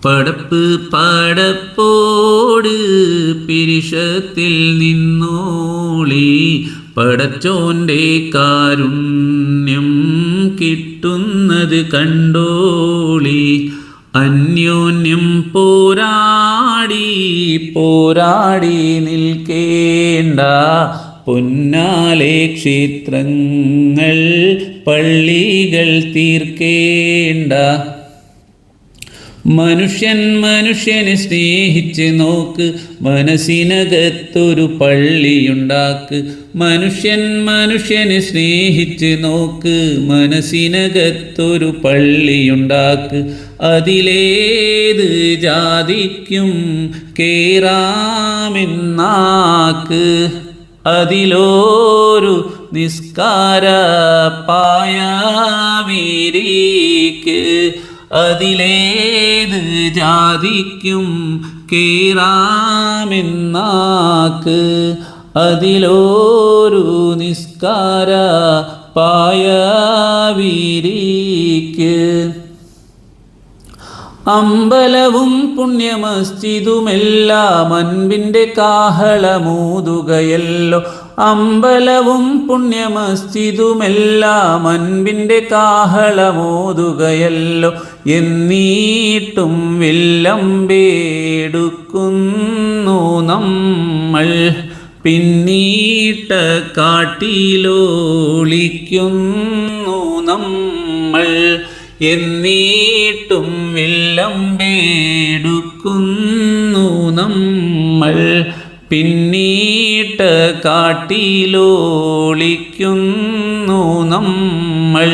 പടപ്പ് പടപ്പോട് പിരിശത്തിൽ നിന്നോളി, പടച്ചോൻ്റെ കാരുണ്യം കിട്ടുന്നത് കണ്ടോളി. അന്യോന്യം പോരാടി പോരാടി നിൽക്കേണ്ട, പൊന്നാലെ ക്ഷേത്രങ്ങൾ പള്ളികൾ തീർക്കേണ്ട. മനുഷ്യൻ മനുഷ്യനെ സ്നേഹിച്ച് നോക്ക്, മനസ്സിനകത്തൊരു പള്ളിയുണ്ടാക്ക്. മനുഷ്യൻ മനുഷ്യനെ സ്നേഹിച്ച് നോക്ക്, മനസ്സിനകത്തൊരു പള്ളിയുണ്ടാക്ക്. അതിലേത് ജാതിക്കും കേറാമെന്നാക്ക്, അതിലൊരു നിസ്കാര പായവിരിക്ക്. അതിലേത് ജാതിക്കും കേറാമെന്നാക്ക്, അതിലൊരു നിസ്കാര പായവിരിക്ക്. അമ്പലവും പുണ്യമസ്ജിദുമെല്ലാം അൻപിൻ്റെ കാഹളമൂതുകയല്ലോ. അമ്പലവും പുണ്യമസ്ജിദുമെല്ലാം അൻപിൻ്റെ കാഹളമൂതുകയല്ലോ. എന്നീട്ടും വില്ലമ്പേടുക്കുന്നു നമ്മൾ, പിന്നീട്ട കാട്ടിലോളിക്കുന്നു നമ്മൾ. എന്നീട്ടും വില്ലമ്പേടുക്കുന്നു നമ്മൾ, പിന്നീട്ട കാട്ടിലോളിക്കുന്നു നമ്മൾ.